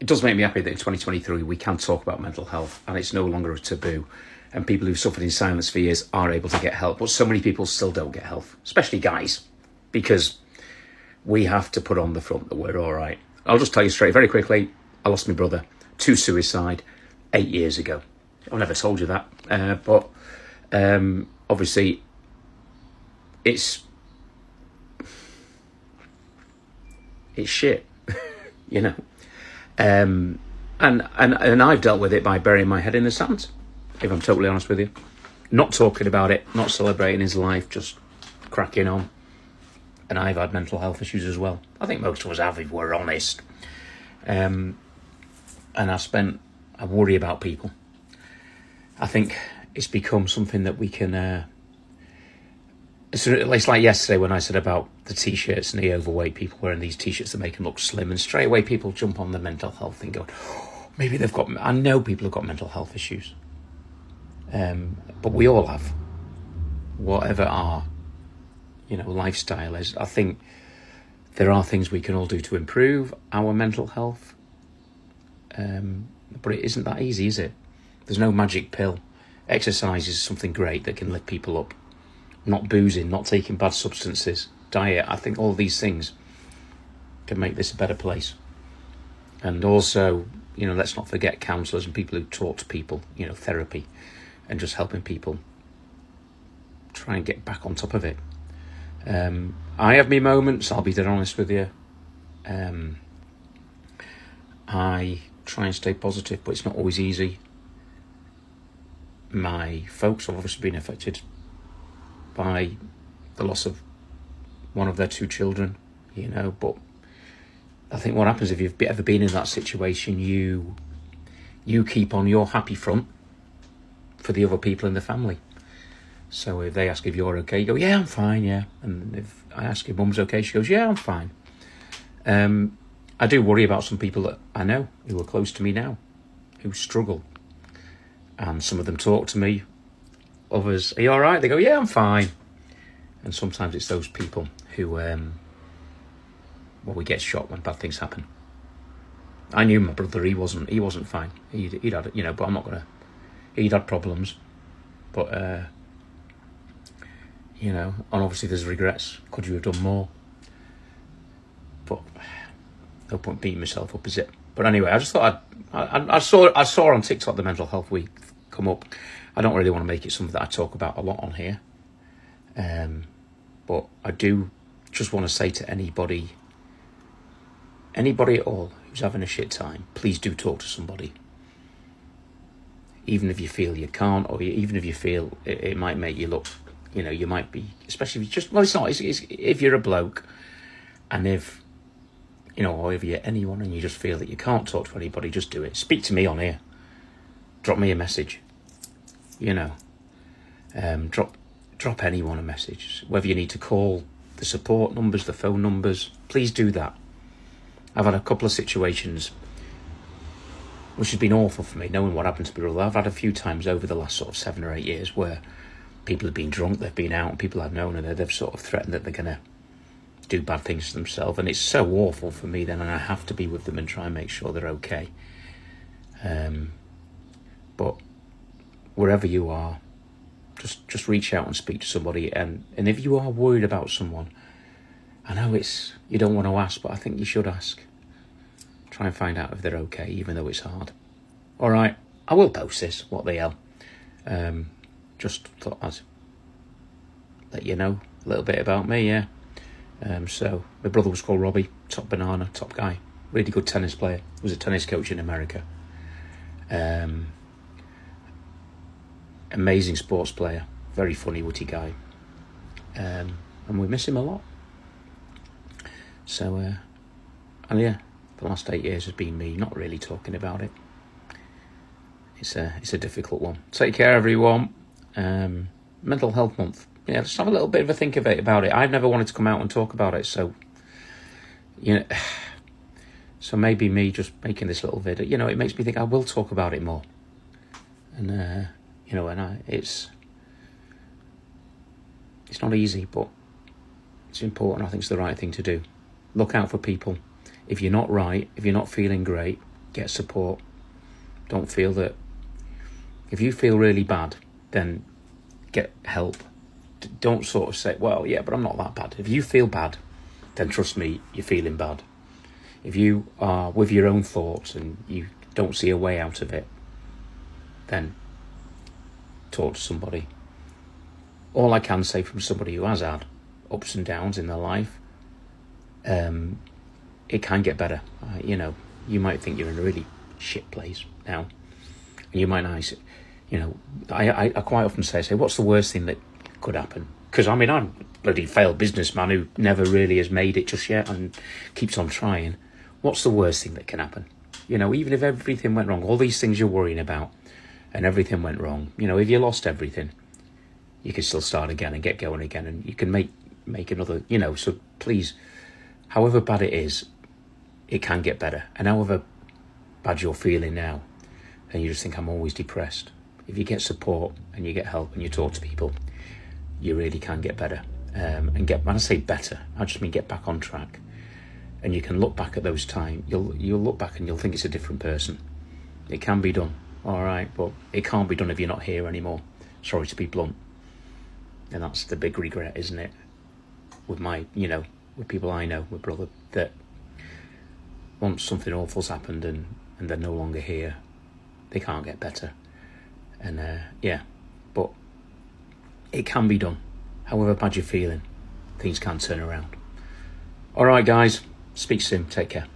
it does make me happy that in 2023 we can talk about mental health and it's no longer a taboo, and people who've suffered in silence for years are able to get help. But so many people still don't get help, especially guys, because we have to put on the front that we're all right. I'll just tell you straight, very quickly, I lost my brother to suicide 8 years ago. I've never told you that, but obviously it's shit, you know. And I've dealt with it by burying my head in the sand, if I'm totally honest with you. Not talking about it, not celebrating his life, just cracking on. And I've had mental health issues as well. I think most of us have, if we're honest. And I worry about people. I think it's become something that we can... it's like yesterday when I said about the T-shirts and the overweight people wearing these T-shirts that make them look slim, and straight away people jump on the mental health thing going, oh, maybe they've got... I know people have got mental health issues. But we all have. Whatever our, lifestyle is. I think there are things we can all do to improve our mental health. But it isn't that easy, is it? There's no magic pill. Exercise is something great that can lift people up. Not boozing, not taking bad substances, diet. I think all these things can make this a better place. And also, let's not forget counsellors and people who talk to people, therapy, and just helping people try and get back on top of it. I have me moments, I'll be dead honest with you. I try and stay positive, but it's not always easy. My folks have obviously been affected by the loss of one of their 2 children, but I think what happens if you've ever been in that situation, you keep on your happy front for the other people in the family. So if they ask if you're okay, you go, yeah, I'm fine, yeah. And if I ask if mum's okay, she goes, yeah, I'm fine. I do worry about some people that I know who are close to me now, who struggle. And some of them talk to me. Others, are you all right? They go, yeah, I'm fine. And sometimes it's those people who, we get shocked when bad things happen. I knew my brother, he wasn't fine. He'd had, but I'm not going to, he'd had problems. But, and obviously there's regrets. Could you have done more? But no point beating myself up, is it? But anyway, I just thought I saw on TikTok the Mental Health Week come up. I don't really want to make it something that I talk about a lot on here. But I do just want to say to anybody at all who's having a shit time, please do talk to somebody. Even if you feel you can't, or even if you feel it might make you look, you might be, especially if you just, well, it's not, it's if you're a bloke, and if, or if you're anyone and you just feel that you can't talk to anybody, just do it. Speak to me on here. Drop me a message. Drop anyone a message. Whether you need to call the support numbers, the phone numbers, please do that. I've had a couple of situations which has been awful for me, knowing what happened to my brother. I've had a few times over the last sort of 7 or 8 years where people have been drunk, they've been out, and people I've known, and they've sort of threatened that they're going to do bad things to themselves. And it's so awful for me then, and I have to be with them and try and make sure they're okay. But wherever you are, just reach out and speak to somebody. And if you are worried about someone, I know you don't want to ask, but I think you should ask. Try and find out if they're okay, even though it's hard. All right, I will post this, what the hell. Just thought I'd let you know a little bit about me, yeah. So my brother was called Robbie, top banana, top guy, really good tennis player, was a tennis coach in America. Amazing sports player, very funny, witty guy. And we miss him a lot. So, and yeah, the last 8 years has been me not really talking about it. It's a difficult one. Take care, everyone. Mental Health Month. Yeah, just have a little bit of a think about it. I've never wanted to come out and talk about it, so so maybe me just making this little video, it makes me think I will talk about it more. And it's not easy, but it's important. I think it's the right thing to do. Look out for people. If you're not right, if you're not feeling great, get support. Don't feel that. If you feel really bad, then get help. Don't sort of say, well, yeah, but I'm not that bad. If you feel bad, then trust me, you're feeling bad. If you are with your own thoughts and you don't see a way out of it, then talk to somebody. All I can say from somebody who has had ups and downs in their life, it can get better. You know, you might think you're in a really shit place now, and you might not. You know, I quite often say, what's the worst thing that could happen? Because I mean, I'm a bloody failed businessman who never really has made it just yet and keeps on trying. What's the worst thing that can happen? You know, even if everything went wrong, all these things you're worrying about, and everything went wrong, you know, if you lost everything, you can still start again and get going again, and you can make another, you know. So please, however bad it is, it can get better. And however bad you're feeling now, and you just think, I'm always depressed, if you get support and you get help and you talk to people, you really can get better. And get, when I say better, I just mean get back on track. And you can look back at those times. You'll look back and you'll think it's a different person. It can be done, all right, but it can't be done if you're not here anymore. Sorry to be blunt. And that's the big regret, isn't it? With my, you know, with people I know, with brother, that once something awful's happened and they're no longer here, they can't get better. And yeah, but it can be done. However bad you're feeling, things can turn around. All right, guys, speak soon. Take care.